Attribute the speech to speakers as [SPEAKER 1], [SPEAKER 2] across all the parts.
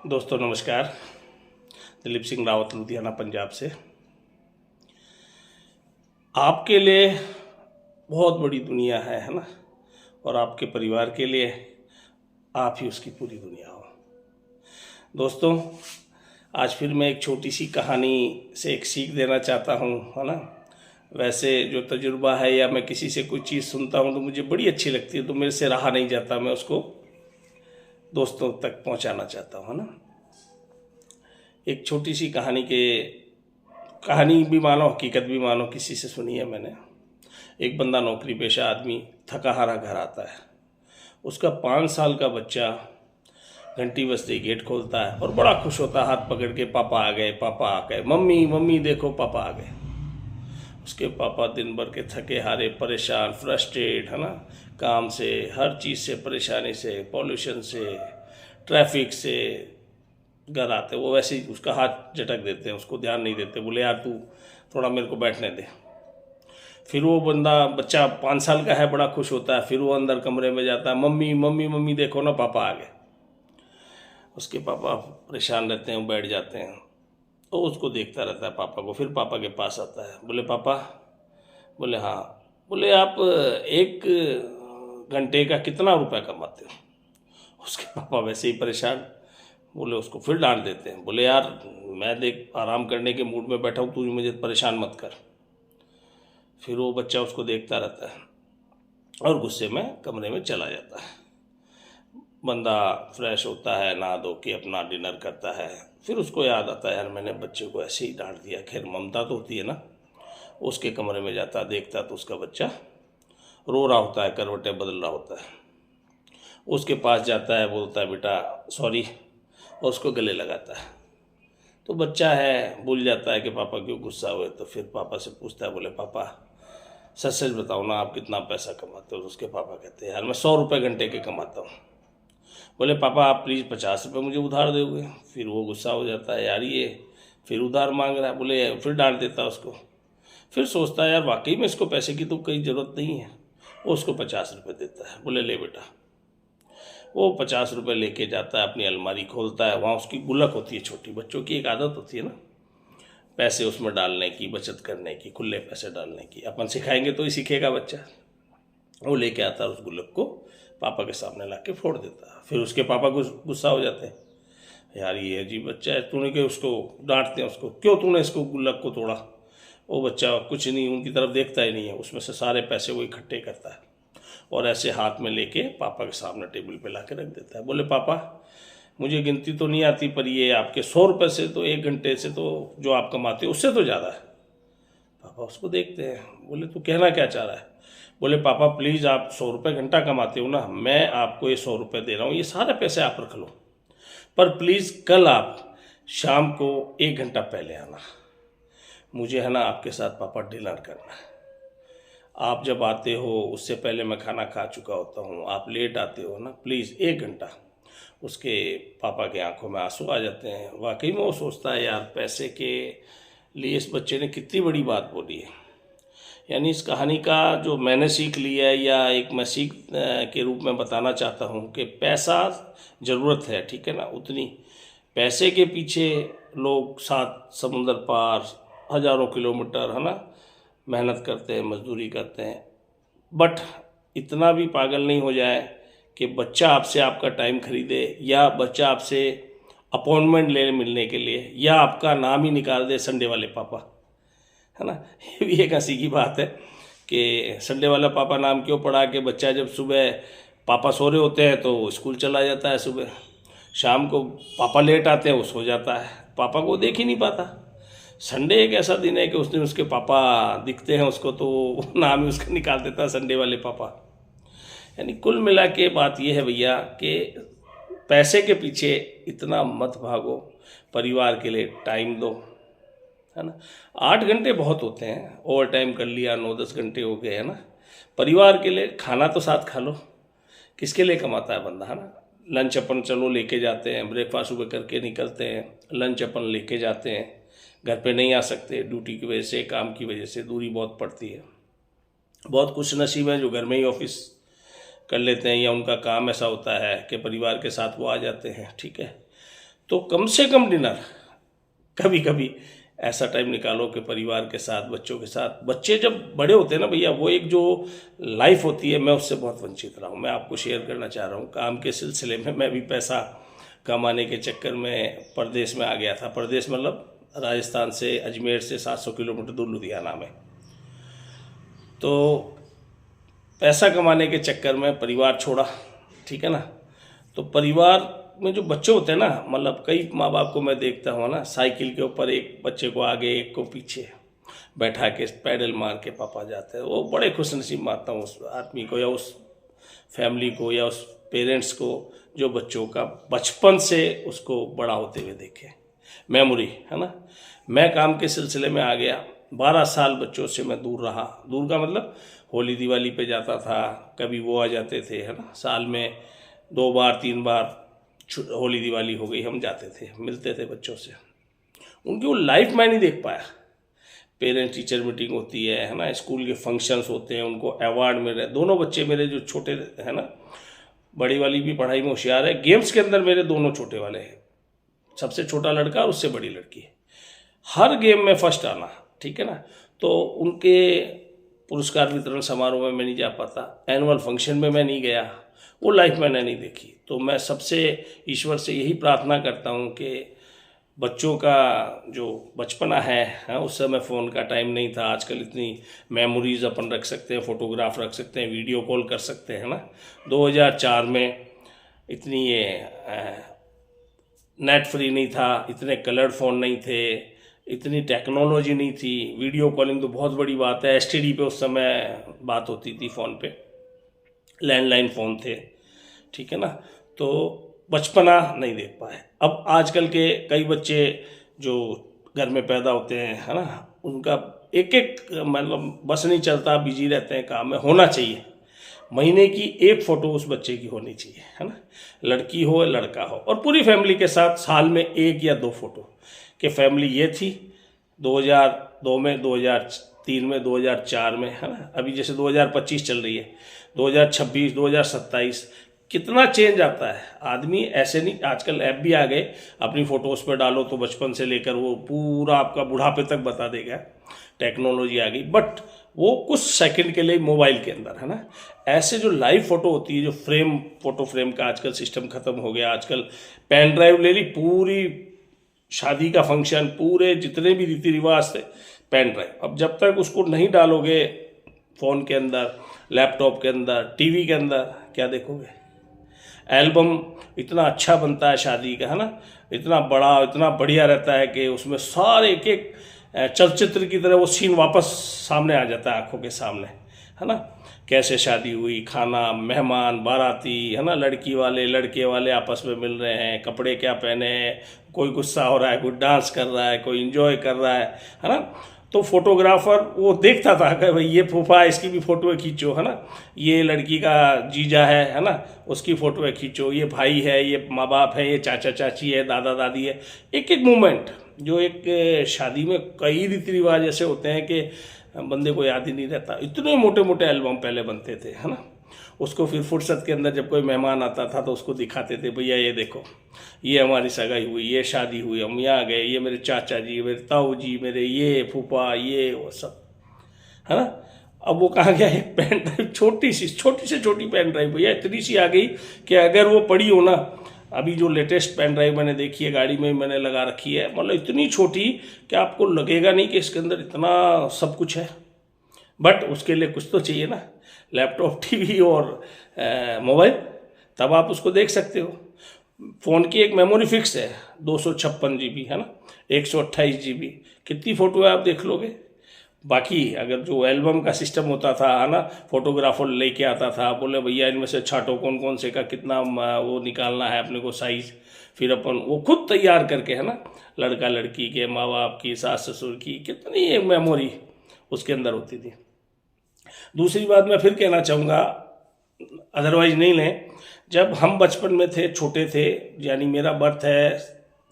[SPEAKER 1] दोस्तों नमस्कार। दिलीप सिंह रावत लुधियाना पंजाब से। आपके लिए बहुत बड़ी दुनिया है ना। और आपके परिवार के लिए आप ही उसकी पूरी दुनिया हो। दोस्तों, आज फिर मैं एक छोटी सी कहानी से एक सीख देना चाहता हूँ, है ना। वैसे जो तजुर्बा है या मैं किसी से कोई चीज़ सुनता हूँ तो मुझे बड़ी अच्छी लगती है, तो मेरे से रहा नहीं जाता, मैं उसको दोस्तों तक पहुँचाना चाहता हूँ, है ना। एक छोटी सी कहानी भी मानो, हकीकत भी मानो, किसी से सुनी है मैंने। एक बंदा नौकरी पेशा आदमी थका हारा घर आता है। उसका 5 साल का बच्चा घंटी बजते ही गेट खोलता है और बड़ा खुश होता है, हाथ पकड़ के, पापा आ गए, पापा आ गए, मम्मी मम्मी देखो पापा आ गए। उसके पापा दिन भर के थके हारे, परेशान, फ्रस्ट्रेट, है ना, काम से, हर चीज़ से परेशानी से, पॉल्यूशन से, ट्रैफिक से घर आते। वो वैसे ही उसका हाथ झटक देते हैं, उसको ध्यान नहीं देते, बोले यार तू थोड़ा मेरे को बैठने दे। फिर वो बच्चा 5 साल का है, बड़ा खुश होता है। फिर वो अंदर कमरे में जाता है, मम्मी मम्मी मम्मी देखो ना पापा आ गए। उसके पापा परेशान रहते हैं, वो बैठ जाते हैं। तो उसको देखता रहता है पापा को। फिर पापा के पास आता है, बोले पापा। बोले हाँ। बोले आप 1 घंटे का कितना रुपया कमाते हो? उसके पापा वैसे ही परेशान, बोले उसको फिर डांट देते हैं, बोले यार मैं देख आराम करने के मूड में बैठा हूँ, तू मुझे परेशान मत कर। फिर वो बच्चा उसको देखता रहता है और गुस्से में कमरे में चला जाता है। बंदा फ्रेश होता है, नहा धो के अपना डिनर करता है। फिर उसको याद आता है, यार मैंने बच्चे को ऐसे ही डांट दिया। खैर ममता तो होती है ना। उसके कमरे में जाता, देखता तो उसका बच्चा रो रहा होता है, करवटें बदल रहा होता है। उसके पास जाता है, बोलता है बेटा सॉरी, और उसको गले लगाता है। तो बच्चा है, भूल जाता है कि पापा क्यों गुस्सा हुए। तो फिर पापा से पूछता है, बोले पापा सच सच बताओ ना, आप कितना पैसा कमाते हो? तो उसके पापा कहते हैं यार मैं 100 रुपये घंटे के कमाता हूँ। बोले पापा आप प्लीज़ 50 रुपये मुझे उधार दोगे? फिर वो गुस्सा हो जाता है, यार ये फिर उधार मांग रहा है। बोले फिर डांट देता है उसको। फिर सोचता है यार वाकई में इसको पैसे की तो कोई ज़रूरत नहीं है। वो उसको 50 रुपये देता है, बोले ले बेटा। वो 50 रुपये लेके जाता है, अपनी अलमारी खोलता है। वहाँ उसकी गुल्लक होती है छोटी, बच्चों की एक आदत होती है ना, पैसे उसमें डालने की, बचत करने की, खुले पैसे डालने की। अपन सिखाएंगे तो ही सीखेगा बच्चा। वो लेके आता है उस गुल्लक को, पापा के सामने ला के फोड़ देता है। फिर उसके पापा गुस्सा हो जाते हैं, यार ये अजीब बच्चा है, तूने क्या, उसको डांटते हैं उसको, क्यों तूने इसको गुल्लक को तोड़ा? वो बच्चा कुछ नहीं, उनकी तरफ देखता ही नहीं है, उसमें से सारे पैसे वो इकट्ठे करता है और ऐसे हाथ में लेके पापा के सामने टेबल पे ला के रख देता है। बोले पापा मुझे गिनती तो नहीं आती, पर ये आपके 100 रुपये से तो 1 घंटे से तो जो आप कमाते हो उससे तो ज़्यादा है। पापा उसको देखते हैं, बोले तू कहना क्या चाह रहा है? बोले पापा प्लीज़, आप 100 रुपये घंटा कमाते हो ना, मैं आपको ये 100 रुपये दे रहा हूँ, ये सारे पैसे आप रख लो, पर प्लीज़ कल आप शाम को 1 घंटा पहले आना। मुझे है ना आपके साथ पापा डिनर करना है। आप जब आते हो उससे पहले मैं खाना खा चुका होता हूँ, आप लेट आते हो ना, प्लीज़ 1 घंटा। उसके पापा के आंखों में आंसू आ जाते हैं। वाकई में वो सोचता है यार पैसे के लिए इस बच्चे ने कितनी बड़ी बात बोली है। यानी इस कहानी का जो मैंने सीख लिया है, या एक मैं सीख के रूप में बताना चाहता हूँ कि पैसा ज़रूरत है, ठीक है ना, उतनी पैसे के पीछे लोग 7 समुंदर पार, हज़ारों किलोमीटर, है ना, मेहनत करते हैं, मजदूरी करते हैं। बट इतना भी पागल नहीं हो जाए कि बच्चा आपसे आपका टाइम खरीदे, या बच्चा आपसे अपॉइंटमेंट ले मिलने के लिए, या आपका नाम ही निकाल दे संडे वाले पापा, है ना। ये भी एक हंसी की बात है कि संडे वाला पापा नाम क्यों पड़ा, कि बच्चा जब सुबह पापा सो रहे होते हैं तो वो स्कूल चला जाता है, सुबह शाम को पापा लेट आते हैं वो सो जाता है, पापा को देख ही नहीं पाता। संडे एक ऐसा दिन है कि उस दिन उसके पापा दिखते हैं उसको, तो नाम ही उसका निकाल देता है संडे वाले पापा। यानी कुल मिला के बात ये है भैया कि पैसे के पीछे इतना मत भागो, परिवार के लिए टाइम दो, है ना। 8 घंटे बहुत होते हैं, ओवर टाइम कर लिया 9-10 घंटे हो गए, है ना। परिवार के लिए खाना तो साथ खा लो। किसके लिए कमाता है बंदा, है ना। लंच अपन चलो लेके जाते हैं, ब्रेकफास्ट सुबह करके निकलते हैं, लंच अपन लेके जाते हैं, घर पे नहीं आ सकते ड्यूटी की वजह से, काम की वजह से दूरी बहुत पड़ती है। बहुत खुश नसीब हैं जो घर में ही ऑफिस कर लेते हैं, या उनका काम ऐसा होता है कि परिवार के साथ वो आ जाते हैं, ठीक है। तो कम से कम डिनर कभी कभी ऐसा टाइम निकालो कि परिवार के साथ, बच्चों के साथ। बच्चे जब बड़े होते हैं ना भैया, वो एक जो लाइफ होती है, मैं उससे बहुत वंचित रहा हूँ। मैं आपको शेयर करना चाह रहा हूँ, काम के सिलसिले में मैं भी पैसा कमाने के चक्कर में परदेश में आ गया था। परदेश मतलब राजस्थान से, अजमेर से 700 किलोमीटर दूर लुधियाना में। तो पैसा कमाने के चक्कर में परिवार छोड़ा, ठीक है ना। तो परिवार में जो बच्चे होते हैं ना, मतलब कई माँ बाप को मैं देखता हूँ ना, साइकिल के ऊपर एक बच्चे को आगे एक को पीछे बैठा के पैडल मार के पापा जाते हैं। वो बड़े खुशनसीब मानता हूँ उस आदमी को, या उस फैमिली को, या उस पेरेंट्स को जो बच्चों का बचपन से उसको बड़ा होते हुए देखे। मेमोरी है ना। मैं काम के सिलसिले में आ गया, 12 साल बच्चों से मैं दूर रहा। दूर का मतलब होली दिवाली पे जाता था, कभी वो आ जाते थे, है ना। साल में 2 बार 3 बार होली दिवाली हो गई, हम जाते थे, मिलते थे बच्चों से। उनकी वो लाइफ मैं नहीं देख पाया। पेरेंट टीचर मीटिंग होती है ना, स्कूल के फंक्शंस होते हैं, उनको अवार्ड मिल रहे हैं। दोनों बच्चे मेरे जो छोटे हैं ना, बड़ी वाली भी पढ़ाई में होशियार है, गेम्स के अंदर मेरे दोनों छोटे वाले हैं। सबसे छोटा लड़का और उससे बड़ी लड़की, हर गेम में फर्स्ट आना, ठीक है ना। तो उनके पुरस्कार वितरण समारोह में मैं नहीं जा पाता, एनुअल फंक्शन में मैं नहीं गया, वो लाइफ मैंने नहीं देखी। तो मैं सबसे ईश्वर से यही प्रार्थना करता हूँ कि बच्चों का जो बचपना है, उस समय फ़ोन का टाइम नहीं था। आजकल इतनी मेमोरीज़ अपन रख सकते हैं, फ़ोटोग्राफ रख सकते हैं, वीडियो कॉल कर सकते हैं ना। 2004 में इतनी ये नेट फ्री नहीं था, इतने कलर्ड फ़ोन नहीं थे, इतनी टेक्नोलॉजी नहीं थी। वीडियो कॉलिंग तो बहुत बड़ी बात है, STD पे उस समय बात होती थी फ़ोन पे, लैंडलाइन फ़ोन थे, ठीक है ना। तो बचपना नहीं देख पाए। अब आजकल के कई बच्चे जो घर में पैदा होते हैं, है ना, उनका एक एक मतलब बस नहीं चलता, बिजी रहते हैं काम में। होना चाहिए महीने की एक फ़ोटो उस बच्चे की होनी चाहिए, है ना, लड़की हो लड़का हो, और पूरी फैमिली के साथ साल में 1 या 2 फोटो। कि फैमिली ये थी 2002 में, 2003 में, 2004 में, है ना। अभी जैसे 2025 चल रही है, 2026, 2027, कितना चेंज आता है। आदमी ऐसे नहीं, आजकल ऐप भी आ गए, अपनी फ़ोटोज़ पर डालो तो बचपन से लेकर वो पूरा आपका बुढ़ापे तक बता देगा। टेक्नोलॉजी आ गई, बट वो कुछ सेकंड के लिए मोबाइल के अंदर, है ना। ऐसे जो लाइव फ़ोटो होती है, जो फ्रेम, फ़ोटो फ्रेम का आजकल सिस्टम ख़त्म हो गया। आजकल पेन ड्राइव ले ली, पूरी शादी का फंक्शन, पूरे जितने भी रीति रिवाज थे, पेन ड्राइव। अब जब तक उसको नहीं डालोगे फ़ोन के अंदर, लैपटॉप के अंदर, टीवी के अंदर, क्या देखोगे। एल्बम इतना अच्छा बनता है शादी का, है ना, इतना बड़ा, इतना बढ़िया रहता है कि उसमें सारे एक एक चलचित्र की तरह वो सीन वापस सामने आ जाता है आंखों के सामने, है ना। कैसे शादी हुई, खाना, मेहमान, बाराती, है ना, लड़की वाले लड़के वाले आपस में मिल रहे हैं, कपड़े क्या पहने हैं, कोई गुस्सा हो रहा है, कोई डांस कर रहा है, कोई इंजॉय कर रहा है ना। तो फोटोग्राफर वो देखता था कि भाई ये फूफा है, इसकी भी फ़ोटोएँ खींचो, है ना, ये लड़की का जीजा है ना, उसकी फ़ोटोएँ खींचो, ये भाई है, ये माँ बाप है, ये चाचा चाची है, दादा दादी है। एक एक मोमेंट, जो एक शादी में कई रीति रिवाज ऐसे होते हैं कि बंदे को याद ही नहीं रहता। इतने मोटे मोटे एल्बम पहले बनते थे, है ना। उसको फिर फुर्सत के अंदर जब कोई मेहमान आता था तो उसको दिखाते थे, भैया ये देखो, ये हमारी सगाई हुई, ये शादी हुई, हम यहाँ गए, ये मेरे चाचा जी, मेरे ताऊ जी, मेरे ये फूफा, ये वो सब, है ना। अब वो कहाँ गया, एक पेन ड्राइव, छोटी से छोटी पेन ड्राइव, भैया इतनी सी आ गई कि अगर वो पड़ी हो ना, अभी जो लेटेस्ट पेन ड्राइव मैंने देखी है, गाड़ी में मैंने लगा रखी है, मतलब इतनी छोटी कि आपको लगेगा नहीं कि इसके अंदर इतना सब कुछ है। बट उसके लिए कुछ तो चाहिए ना, लैपटॉप, टीवी और मोबाइल, तब आप उसको देख सकते हो। फ़ोन की एक मेमोरी फिक्स है 256 GB, है ना, 128 GB, कितनी फ़ोटो है आप देख लोगे। बाकी अगर जो एल्बम का सिस्टम होता था, है ना, फोटोग्राफर लेके आता था, बोले भैया इनमें से छाटो कौन कौन से का कितना वो निकालना है अपने को साइज़, फिर अपन वो खुद तैयार करके, है ना, लड़का लड़की के, माँ बाप की, सास ससुर की, कितनी एक मेमोरी उसके अंदर होती थी। दूसरी बात मैं फिर कहना चाहूँगा, अदरवाइज नहीं लें, जब हम बचपन में थे, छोटे थे, यानी मेरा बर्थ है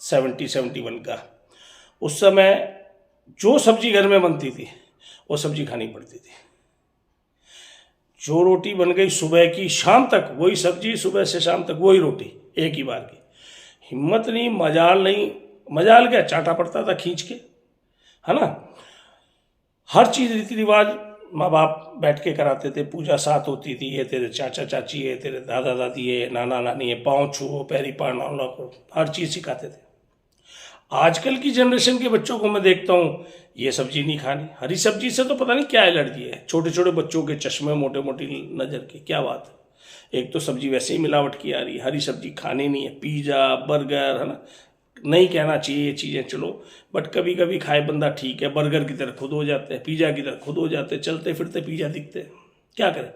[SPEAKER 1] 71 का, उस समय जो सब्जी घर में बनती थी वो सब्जी खानी पड़ती थी। जो रोटी बन गई सुबह की शाम तक वही सब्जी, सुबह से शाम तक वही रोटी, एक ही बार की। हिम्मत नहीं, मजाल नहीं, मजाल क्या, चाटा पड़ता था खींच के, है ना। हर चीज़ रीति रिवाज माँ बाप बैठ के कराते थे, पूजा साथ होती थी, ये तेरे चाचा चाची है, तेरे दादा दादी है, नाना नानी है, पाँव छुओ, पैरी पाना, हर चीज़ सिखाते थे। आजकल की जनरेशन के बच्चों को मैं देखता हूँ, ये सब्जी नहीं खानी, हरी सब्जी से तो पता नहीं क्या एलर्जी है। छोटे छोटे बच्चों के चश्मे, मोटे मोटी नज़र के, क्या बात है। एक तो सब्जी वैसे ही मिलावट की आ रही है, हरी सब्जी खानी नहीं है। पिज़्ज़ा, बर्गर, है ना, नहीं कहना चाहिए ये चीज़ें, चलो, बट कभी कभी खाए बंदा ठीक है। बर्गर की तरह खुद हो जाते हैं, पिज़्ज़ा की तरह खुद हो जाते हैं, चलते फिरते पिज़्ज़ा दिखते हैं, क्या करें।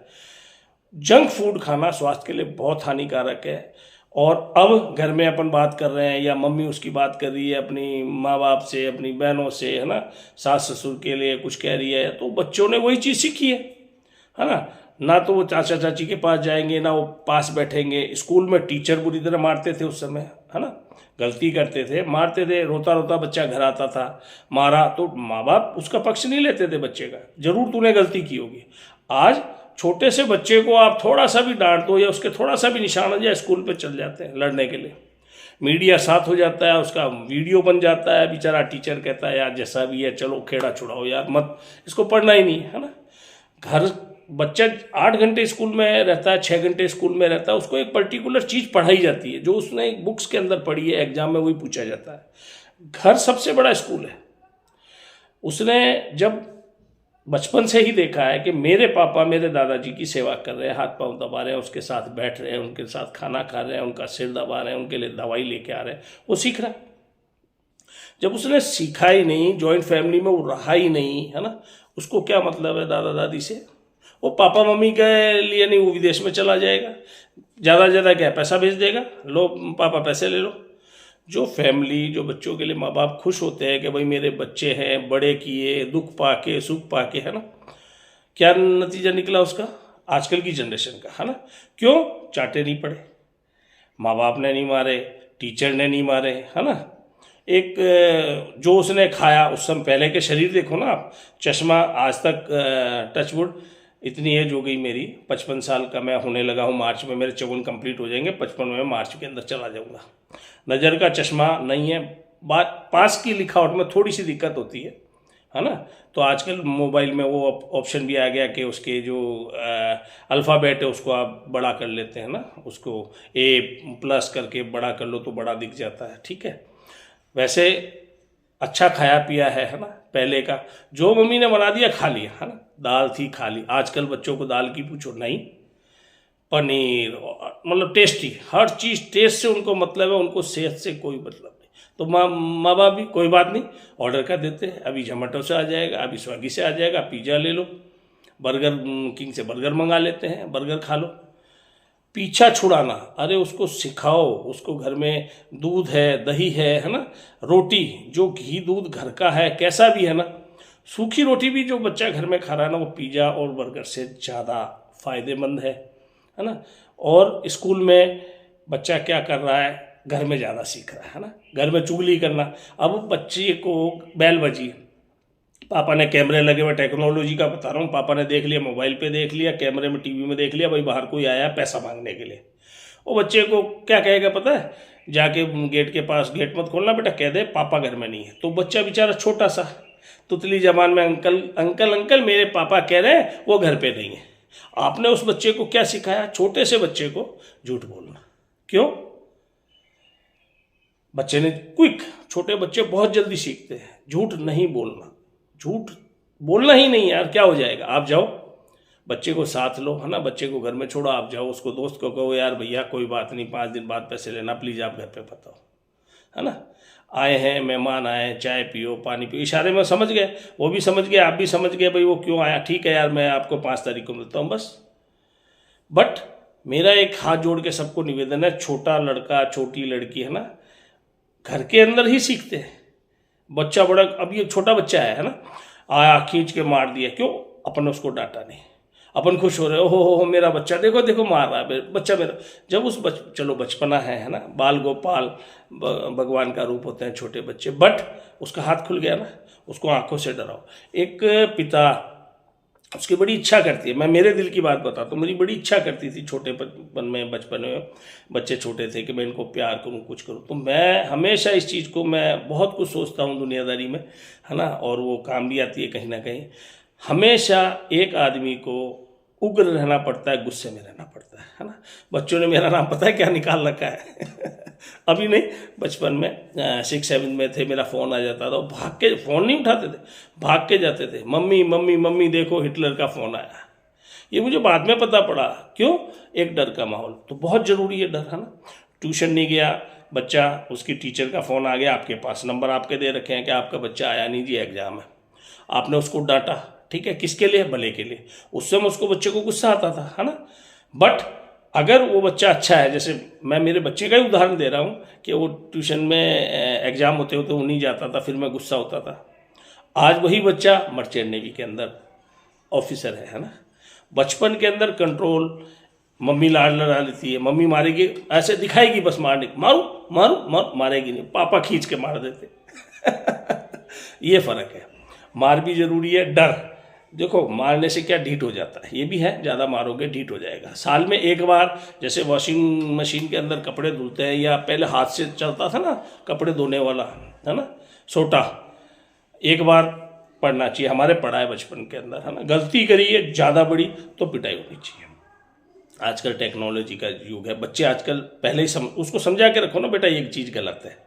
[SPEAKER 1] जंक फूड खाना स्वास्थ्य के लिए बहुत हानिकारक है। और अब घर में अपन बात कर रहे हैं, या मम्मी उसकी बात कर रही है अपनी माँ बाप से, अपनी बहनों से, है ना, सास ससुर के लिए कुछ कह रही है, तो बच्चों ने वही चीज़ सीखी है ना। ना तो वो चाचा चाची के पास जाएंगे, ना वो पास बैठेंगे। स्कूल में टीचर बुरी तरह मारते थे उस समय, है ना, गलती करते थे मारते थे, रोता रोता बच्चा घर आता था, मारा तो माँ बाप उसका पक्ष नहीं लेते थे बच्चे का, जरूर तूने गलती की होगी। आज छोटे से बच्चे को आप थोड़ा सा भी डांट दो या उसके थोड़ा सा भी निशान हो जाए, स्कूल पे चल जाते हैं लड़ने के लिए। मीडिया साथ हो जाता है, उसका वीडियो बन जाता है, बेचारा टीचर कहता है यार जैसा भी है चलो खेड़ा छुड़ाओ यार, मत, इसको पढ़ना ही नहीं है ना। घर बच्चा 8 घंटे स्कूल में रहता है, 6 घंटे स्कूल में रहता है, उसको एक पर्टिकुलर चीज़ पढ़ाई जाती है, जो उसने बुक्स के अंदर पढ़ी है, एग्जाम में वही पूछा जाता है। घर सबसे बड़ा स्कूल है। उसने जब बचपन से ही देखा है कि मेरे पापा मेरे दादाजी की सेवा कर रहे हैं, हाथ पांव दबा रहे हैं, उसके साथ बैठ रहे हैं, उनके साथ खाना खा रहे हैं, उनका सिर दबा रहे हैं, उनके लिए दवाई लेके आ रहे हैं, वो सीख रहा है। जब उसने सीखा ही नहीं, जॉइंट फैमिली में वो रहा ही नहीं, है ना, उसको क्या मतलब है दादा दादी से। वो पापा मम्मी के लिए नहीं, वो विदेश में चला जाएगा, ज़्यादा ज़्यादा क्या पैसा भेज देगा, लो पापा पैसे ले लो। जो फैमिली, जो बच्चों के लिए माँ बाप खुश होते हैं कि भाई मेरे बच्चे हैं, बड़े किए, दुख पाके सुख पाके, है ना, क्या नतीजा निकला उसका आजकल की जनरेशन का, है ना। क्यों? चाटे नहीं पड़े, माँ बाप ने नहीं मारे, टीचर ने नहीं मारे, है ना। एक जो उसने खाया उस समय, पहले के शरीर देखो ना आप, चश्मा आज तक, टचवुड, इतनी एज हो गई मेरी, 55 साल का मैं होने लगा हूँ, मार्च में मेरे 54 कंप्लीट हो जाएंगे, 55 में मार्च के अंदर चला जाऊँगा। नज़र का चश्मा नहीं है, बात पास की लिखावट में थोड़ी सी दिक्कत होती है ना। तो आजकल मोबाइल में वो ऑप्शन भी आ गया कि उसके जो अल्फ़ाबेट है उसको आप बड़ा कर लेते हैं ना, उसको A+ करके बड़ा कर लो तो बड़ा दिख जाता है, ठीक है। वैसे अच्छा खाया पिया है ना, पहले का जो मम्मी ने बना दिया खा लिया, है ना, दाल थी खा ली। आजकल बच्चों को दाल की पूछो नहीं, पनीर, मतलब टेस्टी, हर चीज़ टेस्ट से उनको मतलब है, उनको सेहत से कोई मतलब नहीं। तो माँ बाप भी कोई बात नहीं, ऑर्डर कर देते हैं, अभी जोमेटो से आ जाएगा, अभी स्विगी से आ जाएगा, पिज़्ज़ा ले लो, बर्गर किंग से बर्गर मंगा लेते हैं, बर्गर खा लो। पीछा छुड़ाना, अरे उसको सिखाओ, उसको घर में दूध है, दही है ना, रोटी जो घी दूध घर का है, कैसा भी है ना, सूखी रोटी भी जो बच्चा घर में खा रहा है ना, वो पिज़्ज़ा और बर्गर से ज़्यादा फ़ायदेमंद है ना। और स्कूल में बच्चा क्या कर रहा है, घर में ज़्यादा सीख रहा है ना, घर में चुगली करना। अब बच्चे को बैल बजी, पापा ने कैमरे लगे हुए, टेक्नोलॉजी का बता रहा हूँ, पापा ने देख लिया, मोबाइल पे देख लिया, कैमरे में, टीवी में देख लिया, भाई बाहर कोई आया पैसा मांगने के लिए। वो बच्चे को क्या कहेगा पता है, जाके गेट के पास, गेट मत खोलना बेटा, कह दे पापा घर में नहीं है। तो बच्चा बेचारा छोटा सा तुतली जबान में अंकल अंकल अंकल मेरे पापा कह रहे हैं वो घर पे नहीं है। आपने उस बच्चे को क्या सिखाया? छोटे से बच्चे को झूठ बोलना। क्यों? बच्चे ने क्विक, छोटे बच्चे बहुत जल्दी सीखते हैं झूठ नहीं बोलना। झूठ बोलना ही नहीं यार, क्या हो जाएगा। आप जाओ बच्चे को साथ लो, है ना, बच्चे को घर में छोड़ो, आप जाओ उसको दोस्त को कहो यार भैया कोई बात नहीं, 5 दिन बाद पैसे लेना प्लीज़, आप घर पे बताओ, है ना, आए हैं मेहमान आए, चाय पियो पानी पियो। इशारे में समझ गए, वो भी समझ गए, आप भी समझ गए भाई वो क्यों आया, ठीक है यार मैं आपको 5 तारीख को मिलता हूँ बस। बट मेरा एक हाथ जोड़ के सबको निवेदन है, छोटा लड़का छोटी लड़की है ना, घर के अंदर ही सीखते हैं। बच्चा बड़ा, अब ये छोटा बच्चा है ना, आया खींच के मार दिया, क्यों? अपन उसको डांटा नहीं, अपन खुश हो रहे हो मेरा बच्चा देखो देखो मार रहा है बच्चा मेरा। जब उस चलो बचपना है ना, बाल गोपाल भगवान का रूप होते हैं छोटे बच्चे, बट उसका हाथ खुल गया ना, उसको आंखों से डराओ। एक पिता उसकी बड़ी इच्छा करती है। मैं मेरे दिल की बात बताता हूँ, मेरी बड़ी इच्छा करती थी छोटेपन में, बचपन में, बच्चे छोटे थे कि मैं इनको प्यार करूँ, कुछ करूँ। तो मैं हमेशा इस चीज़ को, मैं बहुत कुछ सोचता हूँ दुनियादारी में, है ना, और वो काम भी आती है कहीं ना कहीं। हमेशा एक आदमी को उग्र रहना पड़ता है, गुस्से में रहना पड़ता है ना। बच्चों ने मेरा नाम पता है क्या निकाल रखा है अभी नहीं, बचपन में 6-7 में थे, मेरा फ़ोन आ जाता था, भाग के, फ़ोन नहीं उठाते थे, भाग के जाते थे, मम्मी मम्मी मम्मी देखो हिटलर का फ़ोन आया। ये मुझे बाद में पता पड़ा, क्यों, एक डर का माहौल। तो बहुत ज़रूरी है डर, है ना। ट्यूशन नहीं गया बच्चा, उसकी टीचर का फ़ोन आ गया आपके पास, नंबर आपके दे रखे हैं कि आपका बच्चा आया नहीं जी, एग्ज़ाम है। आपने उसको डांटा, ठीक है, किसके लिए, भले के लिए। उस समय उसको, बच्चे को गुस्सा आता था, है ना। बट अगर वो बच्चा अच्छा है, जैसे मैं मेरे बच्चे का ही उदाहरण दे रहा हूँ कि वो ट्यूशन में एग्ज़ाम होते होते वो नहीं जाता था, फिर मैं गुस्सा होता था। आज वही बच्चा मर्चेंट नेवी के अंदर ऑफिसर है ना। बचपन के अंदर कंट्रोल, मम्मी लाड़ लड़ा लेती है, मम्मी मारेगी, ऐसे दिखाएगी बस मारने, मारू मारू मारू, मारेगी नहीं, पापा खींच के मार देते ये फ़र्क है। मार भी ज़रूरी है, डर, देखो मारने से क्या ढीठ हो जाता है, ये भी है, ज़्यादा मारोगे ढीठ हो जाएगा। साल में एक बार, जैसे वॉशिंग मशीन के अंदर कपड़े धुलते हैं, या पहले हाथ से चलता था ना कपड़े धोने वाला, है ना, सोटा, एक बार पढ़ना चाहिए। हमारे पढ़ा है बचपन के अंदर, है ना। गलती करिए ज़्यादा बड़ी तो पिटाई होनी चाहिए। आजकल टेक्नोलॉजी का युग है, बच्चे आजकल पहले ही उसको समझा के रखो ना, बेटा ये चीज़ गलत है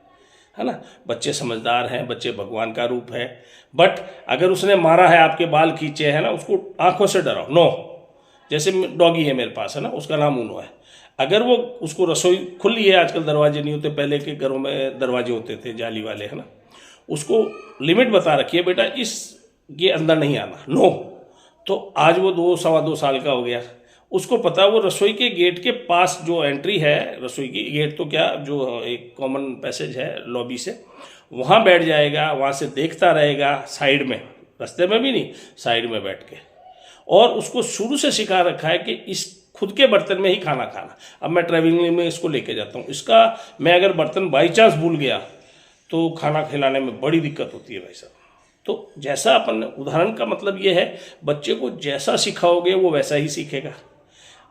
[SPEAKER 1] ना। बच्चे समझदार हैं, बच्चे भगवान का रूप है। बट अगर उसने मारा है, आपके बाल खींचे हैं ना, उसको आंखों से डराओ, नो। जैसे डॉगी है मेरे पास, है ना, उसका नाम ऊनो है। अगर वो, उसको रसोई खुली है, आजकल दरवाजे नहीं होते, पहले के घरों में दरवाजे होते थे जाली वाले, है ना, उसको लिमिट बता रखी है, बेटा इस ये अंदर नहीं आना, नो। तो आज वो 2 सवा 2 साल का हो गया, उसको पता, वो रसोई के गेट के पास जो एंट्री है, रसोई की गेट तो क्या, जो एक कॉमन पैसेज है लॉबी से, वहाँ बैठ जाएगा, वहाँ से देखता रहेगा, साइड में, रास्ते में भी नहीं, साइड में बैठ के। और उसको शुरू से सिखा रखा है कि इस खुद के बर्तन में ही खाना खाना। अब मैं ट्रैवलिंग में इसको लेके जाता हूँ, इसका मैं अगर बर्तन बाई चांस भूल गया तो खाना खिलाने में बड़ी दिक्कत होती है भाई साहब। तो जैसा अपन, उदाहरण का मतलब ये है, बच्चे को जैसा सिखाओगे वो वैसा ही सीखेगा।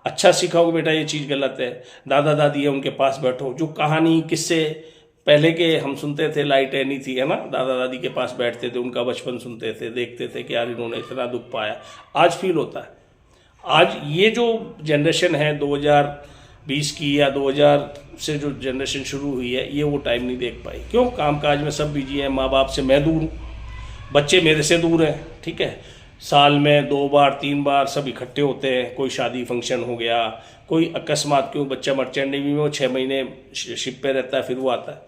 [SPEAKER 1] अच्छा सिखाओगे, बेटा ये चीज़ गलत है, दादा दादी है उनके पास बैठो, जो कहानी किस्से पहले के हम सुनते थे, लाइट नहीं थी, है ना, दादा दादी के पास बैठते थे, उनका बचपन सुनते थे, देखते थे कि यार इन्होंने इतना दुख पाया, आज फील होता है। आज ये जो जनरेशन है 2020 की, या 2000 से जो जनरेशन शुरू हुई है, ये वो टाइम नहीं देख पाई। क्यों, कामकाज में सब बिजी हैं, माँ बाप से मैं दूर हूँ, बच्चे मेरे से दूर हैं, ठीक है। साल में 2 बार 3 बार सब इकट्ठे होते हैं, कोई शादी फंक्शन हो गया, कोई अकस्मात, क्यों बच्चा मर्चेंट नेवी में, वो 6 महीने शिप पे रहता है, फिर वो आता है।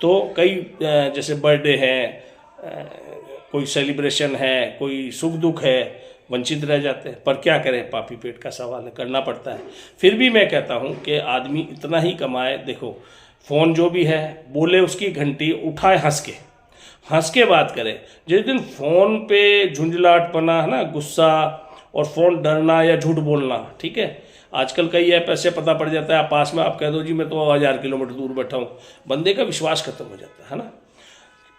[SPEAKER 1] तो कई जैसे बर्थडे है, कोई सेलिब्रेशन है, कोई सुख दुख है, वंचित रह जाते हैं। पर क्या करें, पापी पेट का सवाल है, करना पड़ता है। फिर भी मैं कहता हूँ कि आदमी इतना ही कमाए, देखो फ़ोन जो भी है, बोले उसकी घंटी, उठाए हंस के बात करें। जिस दिन फ़ोन पे झुंझलाहटपना, है ना, गुस्सा और फ़ोन डरना या झूठ बोलना, ठीक है, आजकल कई ऐप ऐसे पता पड़ जाता है, आप पास में आप कह दो जी मैं तो 1000 किलोमीटर दूर बैठा हूँ, बंदे का विश्वास खत्म हो जाता है ना।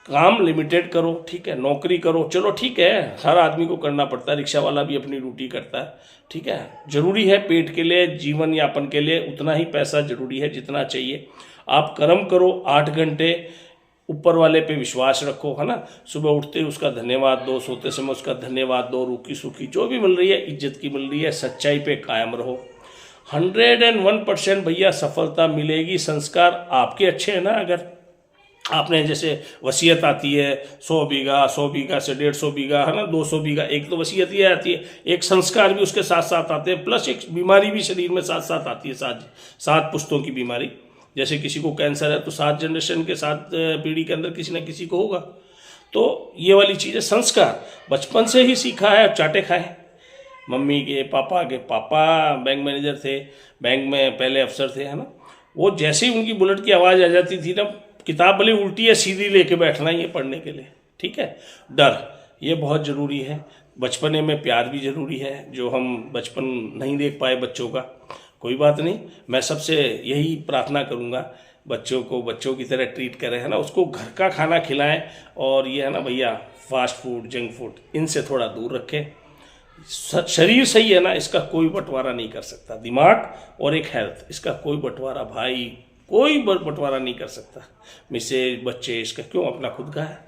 [SPEAKER 1] काम लिमिटेड करो, ठीक है, नौकरी करो, चलो ठीक है, हर आदमी को करना पड़ता है, रिक्शा वाला भी अपनी ड्यूटी करता है, ठीक है, ज़रूरी है पेट के लिए, जीवन यापन के लिए उतना ही पैसा ज़रूरी है जितना चाहिए। आप कर्म करो 8 घंटे, ऊपर वाले पे विश्वास रखो, है ना, सुबह उठते उसका धन्यवाद दो, सोते समय उसका धन्यवाद दो, रूखी सूखी जो भी मिल रही है, इज्जत की मिल रही है, सच्चाई पे कायम रहो। 101% भैया सफलता मिलेगी। संस्कार आपके अच्छे हैं ना, अगर आपने, जैसे वसीयत आती है 100 बीघा, 100 बीघा से 150 बीघा, है ना, 200 बीघा, एक तो वसीयत ही आती है, एक संस्कार भी उसके साथ साथ आते हैं, प्लस एक बीमारी भी शरीर में साथ साथ आती है, सात पुश्तों की बीमारी। जैसे किसी को कैंसर है तो 7 जनरेशन के 7 पीढ़ी के अंदर किसी ना किसी को होगा। तो ये वाली चीज़ें संस्कार बचपन से ही सीखा है, चाटे खाए। मम्मी के पापा बैंक मैनेजर थे, बैंक में पहले अफसर थे, है ना, वो जैसे ही उनकी बुलेट की आवाज़ आ जाती थी ना, किताब भले उल्टी है सीधी लेके बैठना ही है पढ़ने के लिए, ठीक है। डर ये बहुत ज़रूरी है। बचपने में प्यार भी ज़रूरी है, जो हम बचपन नहीं देख पाए बच्चों का, कोई बात नहीं, मैं सबसे यही प्रार्थना करूँगा, बच्चों को बच्चों की तरह ट्रीट करें, है ना, उसको घर का खाना खिलाएं, और ये है ना भैया, फास्ट फूड, जंक फूड, इनसे थोड़ा दूर रखें। शरीर सही है ना, इसका कोई बंटवारा नहीं कर सकता। दिमाग और एक हेल्थ, इसका कोई बंटवारा भाई, कोई बंटवारा नहीं कर सकता। मिसेज, बच्चे, इसका क्यों, अपना खुद का है।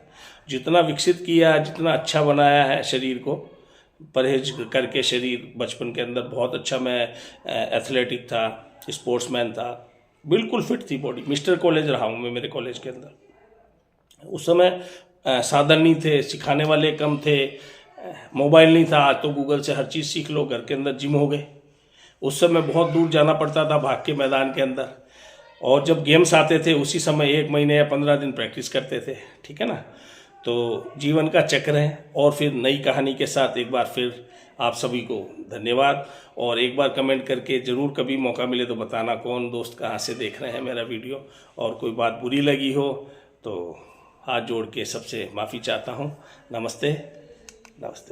[SPEAKER 1] जितना विकसित किया, जितना अच्छा बनाया है शरीर को, परहेज करके शरीर बचपन के अंदर बहुत अच्छा, मैं एथलेटिक था, स्पोर्ट्समैन था, बिल्कुल फिट थी बॉडी। मिस्टर कॉलेज रहा हूँ मैं मेरे कॉलेज के अंदर। उस समय साधन नहीं थे, सिखाने वाले कम थे, मोबाइल नहीं था। आज तो गूगल से हर चीज़ सीख लो, घर के अंदर जिम हो गए। उस समय बहुत दूर जाना पड़ता था भाग के मैदान के अंदर, और जब गेम्स आते थे उसी समय 1 महीने या 15 दिन प्रैक्टिस करते थे, ठीक है ना। तो जीवन का चक्र है। और फिर नई कहानी के साथ एक बार फिर आप सभी को धन्यवाद। और एक बार कमेंट करके ज़रूर कभी मौका मिले तो बताना कौन दोस्त कहाँ से देख रहे हैं मेरा वीडियो, और कोई बात बुरी लगी हो तो हाथ जोड़ के सबसे माफ़ी चाहता हूँ। नमस्ते, नमस्ते।